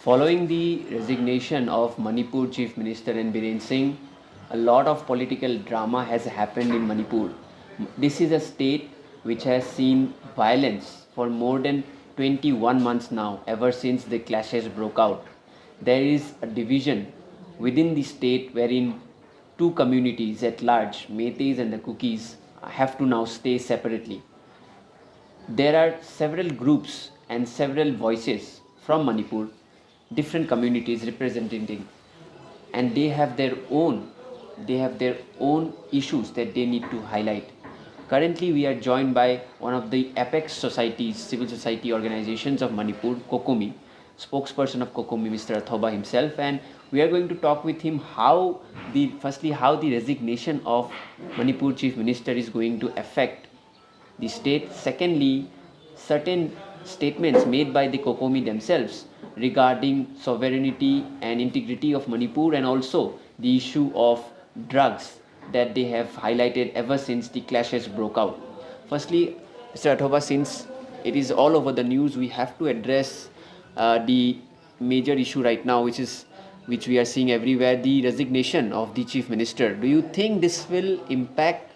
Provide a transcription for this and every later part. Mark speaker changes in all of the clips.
Speaker 1: Following the resignation of Manipur Chief Minister N Biren Singh, a lot of political drama has happened in Manipur. This is a state which has seen violence for more than 21 months now, ever since the clashes broke out. There is a division within the state wherein two communities at large, Meiteis and the Kukis, have to now stay separately. There are several groups and several voices from Manipur, different communities representing, and they have their own issues that they need to highlight. Currently, we are joined by one of the apex societies, civil society organizations of Manipur, COCOMI, spokesperson of COCOMI, Mr. Athoba himself, and we are going to talk with him how the resignation of Manipur Chief Minister is going to affect the state. Secondly, certain statements made by the COCOMI themselves regarding sovereignty and integrity of Manipur, and also the issue of drugs that they have highlighted ever since the clashes broke out. Firstly, Mr. Athoba, since it is all over the news, we have to address the major issue right now, which we are seeing everywhere, the resignation of the chief minister. Do you think this will impact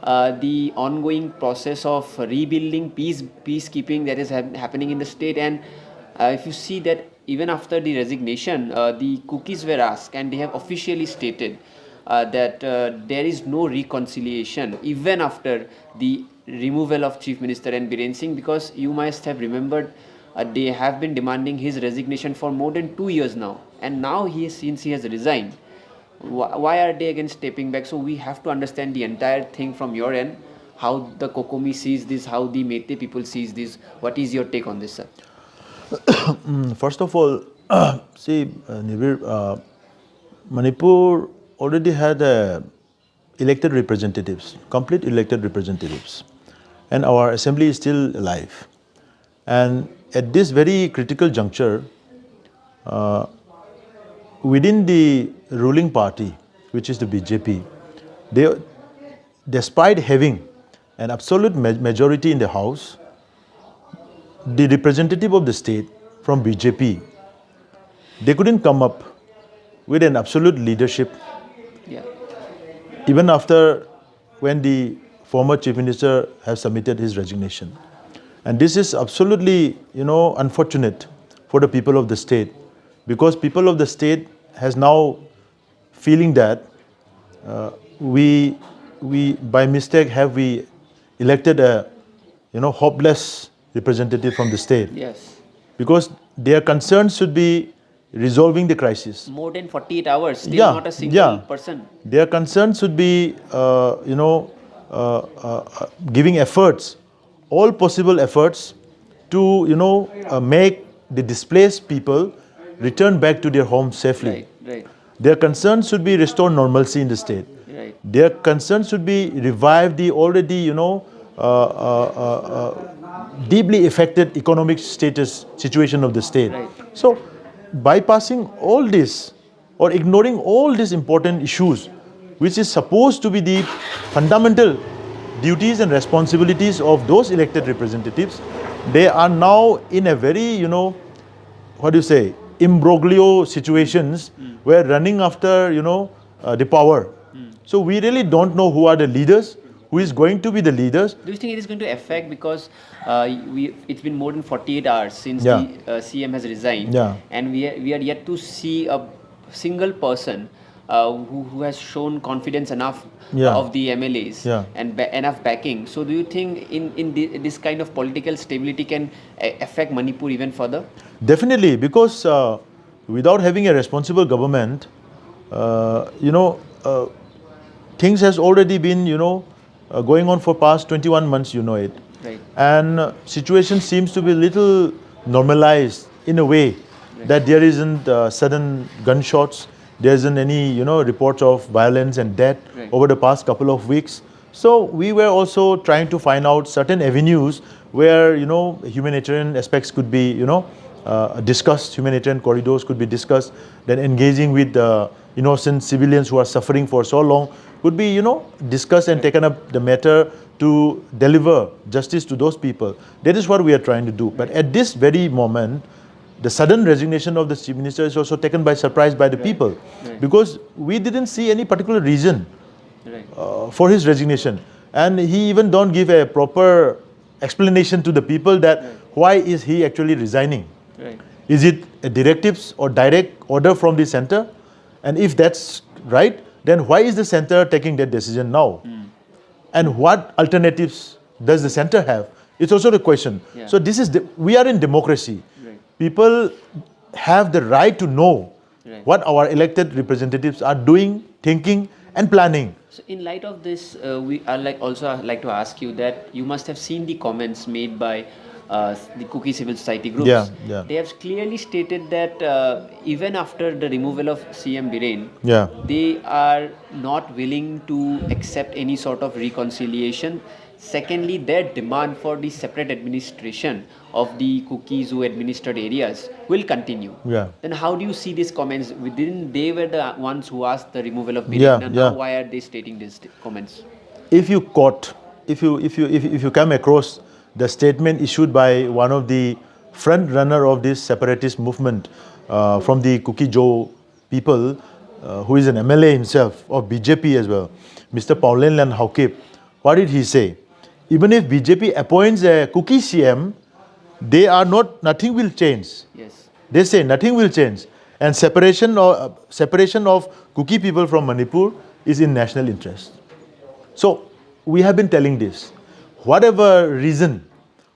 Speaker 1: the ongoing process of rebuilding peacekeeping that is happening in the state? And if you see that even after the resignation, the cookies were asked and they have officially stated that there is no reconciliation even after the removal of Chief Minister N Biren Singh, because you must have remembered they have been demanding his resignation for more than 2 years now, and now since he has resigned, why are they again stepping back? So we have to understand the entire thing from your end, how the COCOMI sees this, how the Meitei people sees this. What is your take on this, sir?
Speaker 2: First of all, Nivir, Manipur already had elected representatives, complete elected representatives, and our assembly is still alive. And at this very critical juncture, within the ruling party, which is the BJP, they, despite having an absolute majority in the House, the representative of the state from BJP, they couldn't come up with an absolute leadership.
Speaker 1: Yeah.
Speaker 2: Even after when the former chief minister has submitted his resignation. And this is absolutely, unfortunate for the people of the state, because people of the state has now feeling that we by mistake have we elected a, hopeless representative from the state.
Speaker 1: Yes.
Speaker 2: Because their concerns should be resolving the crisis.
Speaker 1: More than 48 hours, still
Speaker 2: Yeah,
Speaker 1: not a single
Speaker 2: yeah.
Speaker 1: person.
Speaker 2: Their concerns should be, giving efforts, all possible efforts to, make the displaced people return back to their homes safely.
Speaker 1: Right, right,
Speaker 2: Their concerns should be restore normalcy in the state.
Speaker 1: right.
Speaker 2: Their concerns should be revive the already, deeply affected economic situation of the state.
Speaker 1: Right.
Speaker 2: So, bypassing all this or ignoring all these important issues, which is supposed to be the fundamental duties and responsibilities of those elected representatives, they are now in a very, imbroglio situations where running after, the power. So we really don't know who are the leaders, who is going to be the leaders.
Speaker 1: Do you think it is going to affect, because it's been more than 48 hours since
Speaker 2: Yeah.
Speaker 1: the CM has resigned,
Speaker 2: Yeah.
Speaker 1: and we are yet to see a single person who has shown confidence enough
Speaker 2: Yeah.
Speaker 1: of the MLAs
Speaker 2: Yeah.
Speaker 1: and enough backing. So do you think this kind of political stability can affect Manipur even further?
Speaker 2: Definitely, because without having a responsible government, things has already been, going on for past 21 months, it.
Speaker 1: Right.
Speaker 2: And situation seems to be little normalized in a way that there isn't sudden gunshots, there isn't any, reports of violence and death
Speaker 1: Right.
Speaker 2: over the past couple of weeks. So we were also trying to find out certain avenues where, humanitarian aspects could be, discussed, humanitarian corridors could be discussed, then engaging with innocent civilians who are suffering for so long could be, discussed and taken up the matter to deliver justice to those people. That is what we are trying to do. But at this very moment, the sudden resignation of the chief minister is also taken by surprise by the people, because we didn't see any particular reason for his resignation, and he even don't give a proper explanation to the people that why is he actually resigning. Is it a directives or direct order from the center? And if that's right, then why is the center taking that decision now? And what alternatives does the center have? It's also the question. So this is we are in democracy. People have the right to know what our elected representatives are doing, thinking, and planning.
Speaker 1: So in light of this, we are like to ask you that you must have seen the comments made by the Kuki civil society groups.
Speaker 2: Yeah.
Speaker 1: They have clearly stated that even after the removal of CM Biren,
Speaker 2: Yeah.
Speaker 1: they are not willing to accept any sort of reconciliation. Secondly, their demand for the separate administration of the Kukis who administered areas will continue.
Speaker 2: Yeah.
Speaker 1: Then how do you see these comments? Didn't they were the ones who asked the removal of Biren? Now why are they stating these comments?
Speaker 2: If you come across the statement issued by one of the front runner of this separatist movement from the Kuki Joe people, who is an MLA himself of BJP as well, Mr. Paulenlan Haukip, what did he say? Even if BJP appoints a Kuki CM, nothing will change.
Speaker 1: Yes.
Speaker 2: They say nothing will change, and separation of Kuki people from Manipur is in national interest. So we have been telling this. Whatever reason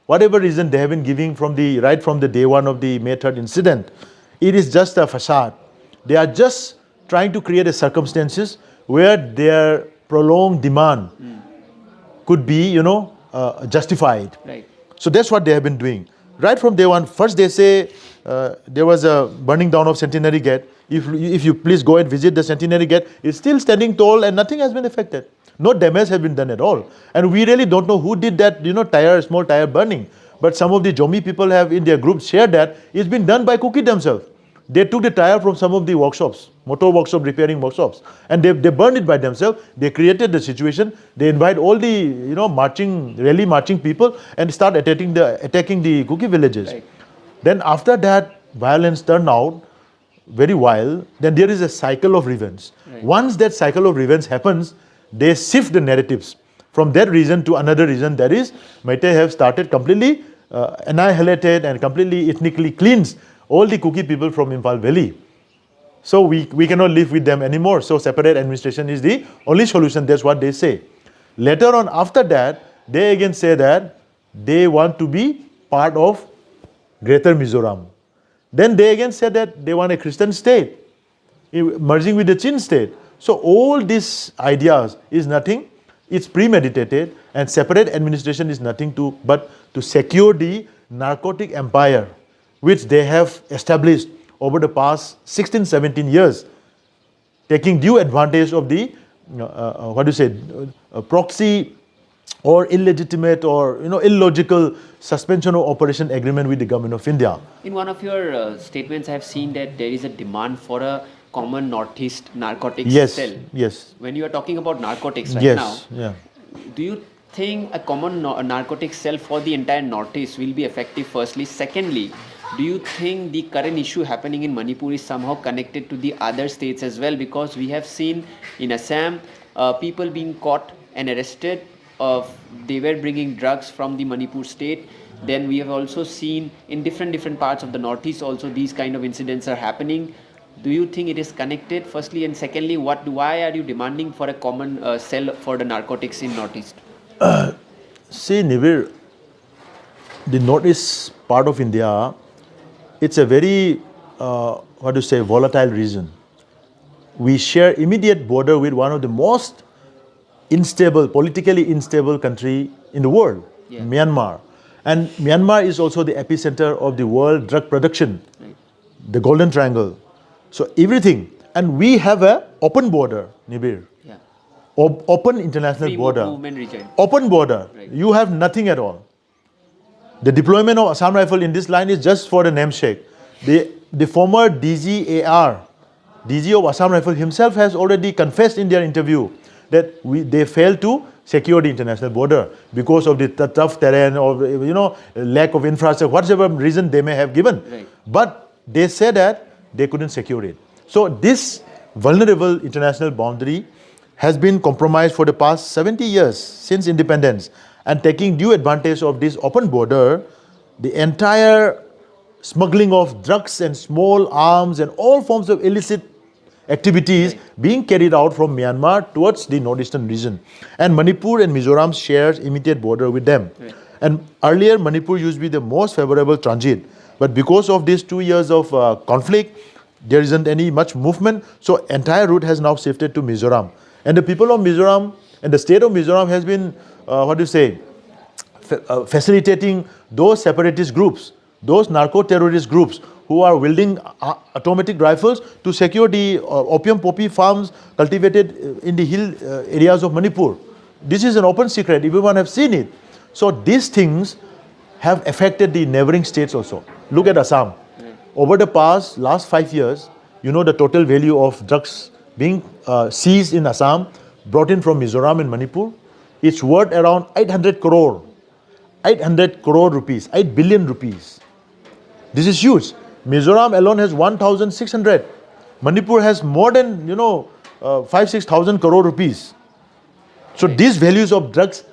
Speaker 2: they have been giving right from the day one of the May 3rd incident, it is just a facade. They are just trying to create a circumstances where their prolonged demand could be, justified.
Speaker 1: Right.
Speaker 2: So that's what they have been doing. Right from day one, first they say there was a burning down of Centenary Gate. If you please go and visit the Centenary Gate, it's still standing tall and nothing has been affected. No damage has been done at all. And we really don't know who did that, small tire burning. But some of the Jomi people have in their group shared that it's been done by Kuki themselves. They took the tire from some of the workshops, motor workshop, repairing workshops, and they burned it by themselves. They created the situation. They invite all the rally marching people and start attacking the Kuki villages.
Speaker 1: Right.
Speaker 2: Then after that, violence turned out very wild. Then there is a cycle of revenge.
Speaker 1: Right.
Speaker 2: Once that cycle of revenge happens, they shift the narratives from that reason to another reason. That is, Meitei have started completely annihilated and completely ethnically cleansed all the Kuki people from Imphal Valley. So we cannot live with them anymore. So separate administration is the only solution. That's what they say. Later on, after that, they again say that they want to be part of Greater Mizoram. Then they again said that they want a Christian state, merging with the Chin state. So all these ideas is nothing. It's premeditated, and separate administration is nothing but to secure the narcotic empire which they have established over the past 16, 17 years, taking due advantage of the proxy or illegitimate or illogical suspension of operation agreement with the government of India.
Speaker 1: In one of your statements, I have seen that there is a demand for a common Northeast narcotics cell.
Speaker 2: Yes.
Speaker 1: When you are talking about narcotics right
Speaker 2: Yes.
Speaker 1: now,
Speaker 2: Yeah.
Speaker 1: do you think a common narcotics cell for the entire Northeast will be effective? Firstly, secondly, do you think the current issue happening in Manipur is somehow connected to the other states as well? Because we have seen in Assam people being caught and arrested. They were bringing drugs from the Manipur state. Then we have also seen in different parts of the Northeast also these kind of incidents are happening. Do you think it is connected? Firstly, and secondly, why are you demanding for a common cell for the narcotics in Northeast?
Speaker 2: See, Nivir, the Northeast part of India, it's a very, volatile region. We share immediate border with one of the most politically unstable country in the world, Myanmar. And Myanmar is also the epicenter of the world drug production, the Golden Triangle. So everything, and we have an open border, Nibir.
Speaker 1: Yeah.
Speaker 2: Open international
Speaker 1: Free
Speaker 2: border.
Speaker 1: movement region.
Speaker 2: Open border.
Speaker 1: Right.
Speaker 2: You have nothing at all. The deployment of Assam Rifle in this line is just for the namesake. The former DG of Assam Rifle himself has already confessed in their interview that they failed to secure the international border because of the tough terrain or lack of infrastructure, whatever reason they may have given.
Speaker 1: Right.
Speaker 2: But they said that they couldn't secure it. So this vulnerable international boundary has been compromised for the past 70 years since independence, and taking due advantage of this open border, the entire smuggling of drugs and small arms and all forms of illicit activities being carried out from Myanmar towards the northeastern region. And Manipur and Mizoram shares immediate border with them. And earlier Manipur used to be the most favorable transit, but because of these 2 years of conflict, there isn't any much movement, so entire route has now shifted to Mizoram. And the people of Mizoram and the state of Mizoram has been, facilitating those separatist groups, those narco-terrorist groups who are wielding automatic rifles to secure the opium poppy farms cultivated in the hill areas of Manipur. This is an open secret, everyone has seen it. So these things have affected the neighboring states also. Look at Assam. Over the last 5 years, the total value of drugs being seized in Assam, brought in from Mizoram and Manipur, it's worth around 800 crore. 800 crore rupees, 8 billion rupees. This is huge. Mizoram alone has 1,600. Manipur has more than 5,000-6,000 crore rupees. So these values of drugs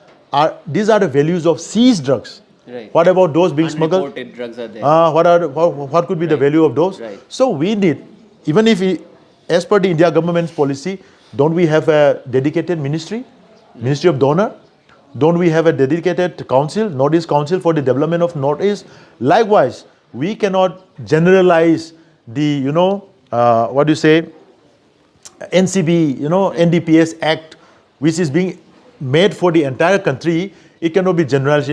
Speaker 2: these are the values of seized drugs.
Speaker 1: Right.
Speaker 2: What about those being smuggled?
Speaker 1: Unreported drugs are there.
Speaker 2: What could be the value of those?
Speaker 1: Right.
Speaker 2: So we need, even if as per the India government's policy, don't we have a dedicated ministry of donor? Don't we have a dedicated council, Northeast Council for the development of Northeast? Likewise, we cannot generalize the, NCB, NDPS Act, which is being made for the entire country. It cannot be generalized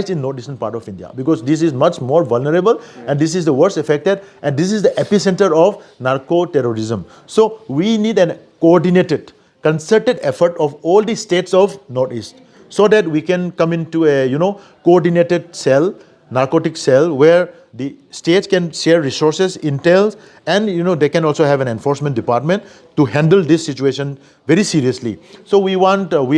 Speaker 2: in northeastern part of India, because this is much more vulnerable and this is the worst affected, and this is the epicenter of narco-terrorism. So we need a coordinated, concerted effort of all the states of Northeast, so that we can come into a coordinated cell, narcotic cell, where the states can share resources, intel, and they can also have an enforcement department to handle this situation very seriously. So we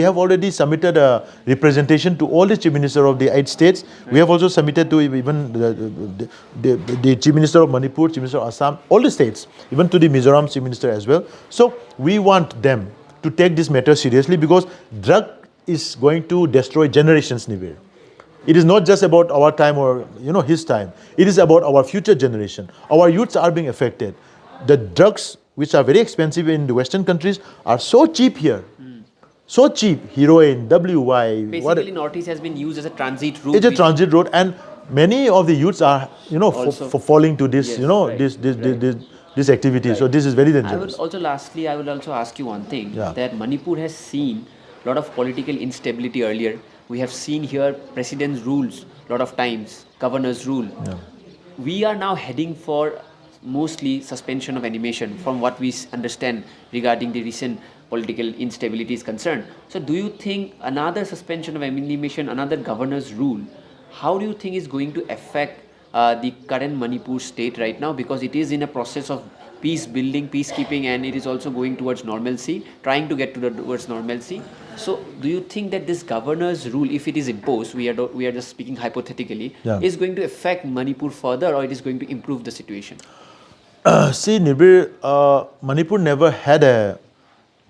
Speaker 2: have already submitted a representation to all the chief minister of the 8 states. We have also submitted to even the chief minister of Manipur, chief minister of Assam, all the states, even to the Mizoram chief minister as well. So we want them to take this matter seriously, because drug is going to destroy generations, Nivir. It is not just about our time or his time. It is about our future generation. Our youths are being affected. The drugs, which are very expensive in the Western countries, are so cheap here. So cheap. Heroin, WY.
Speaker 1: Basically, Northeast has been used as a transit route.
Speaker 2: It's a transit road, and many of the youths are falling to this this activity. Right. So this is very dangerous.
Speaker 1: I would also ask you one thing,
Speaker 2: Yeah.
Speaker 1: that Manipur has seen a lot of political instability earlier. We have seen here president's rules a lot of times, governor's rule.
Speaker 2: Yeah.
Speaker 1: We are now heading for mostly suspension of animation, from what we understand regarding the recent political instability is concerned. So do you think another suspension of animation, another governor's rule, how do you think is going to affect the current Manipur state right now? Because it is in a process of peace building, peacekeeping, and it is also going towards normalcy, trying to get towards normalcy. So do you think that this governor's rule, if it is imposed, we are just speaking hypothetically, is going to affect Manipur further, or it is going to improve the situation?
Speaker 2: See, Nibir, Manipur never had a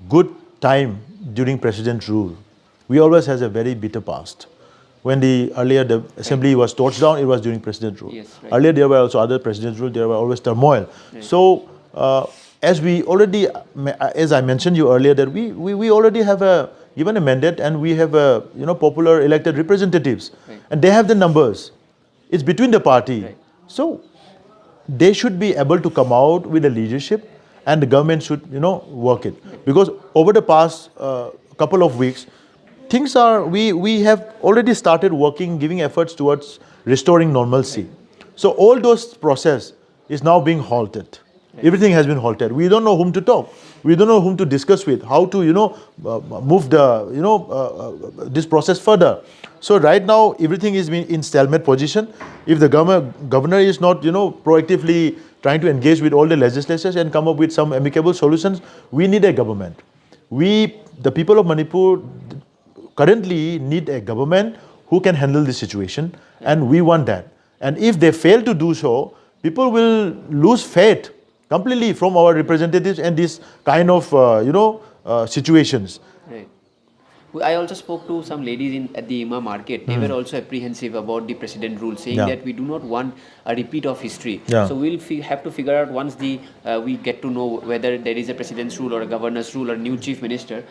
Speaker 2: good time during president's rule. We always has a very bitter past. When the assembly was torched down, it was during president's rule.
Speaker 1: Yes, right.
Speaker 2: Earlier there were also other president's rule. There were always turmoil. Right. So as I mentioned you earlier, that we already have given a mandate, and we have popular elected representatives, right. And they have the numbers. It's between the party. Right. So they should be able to come out with a leadership, and the government should work it. Because over the past couple of weeks, things we have already started working, giving efforts towards restoring normalcy. Right. So all those process is now being halted. Right. Everything has been halted. We don't know whom to talk. We don't know whom to discuss with, how to move the this process further. So right now everything is in stalemate position. If the governor is not proactively trying to engage with all the legislators and come up with some amicable solutions, we need a government. The people of Manipur, currently need a government who can handle this situation, and we want that. And if they fail to do so, people will lose faith completely from our representatives and this kind of situations.
Speaker 1: Right. I also spoke to some ladies at the Ima market. They were also apprehensive about the president rule, saying
Speaker 2: Yeah.
Speaker 1: that we do not want a repeat of history.
Speaker 2: Yeah.
Speaker 1: So we'll have to figure out once we get to know whether there is a president's rule or a governor's rule or new chief minister.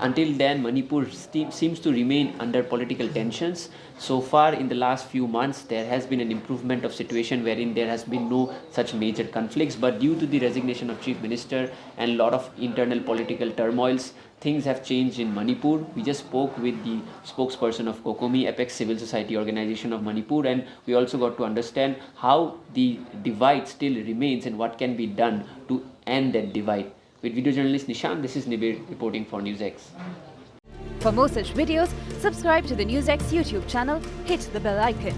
Speaker 1: Until then, Manipur seems to remain under political tensions. So far, in the last few months, there has been an improvement of situation wherein there has been no such major conflicts. But due to the resignation of chief minister and a lot of internal political turmoils, things have changed in Manipur. We just spoke with the spokesperson of COCOMI, Apex Civil Society Organization of Manipur, and we also got to understand how the divide still remains and what can be done to end that divide. With video journalist Nishan, this is Nibir reporting for Newsx.
Speaker 3: For more such videos, subscribe to the Newsx YouTube channel, hit the bell icon.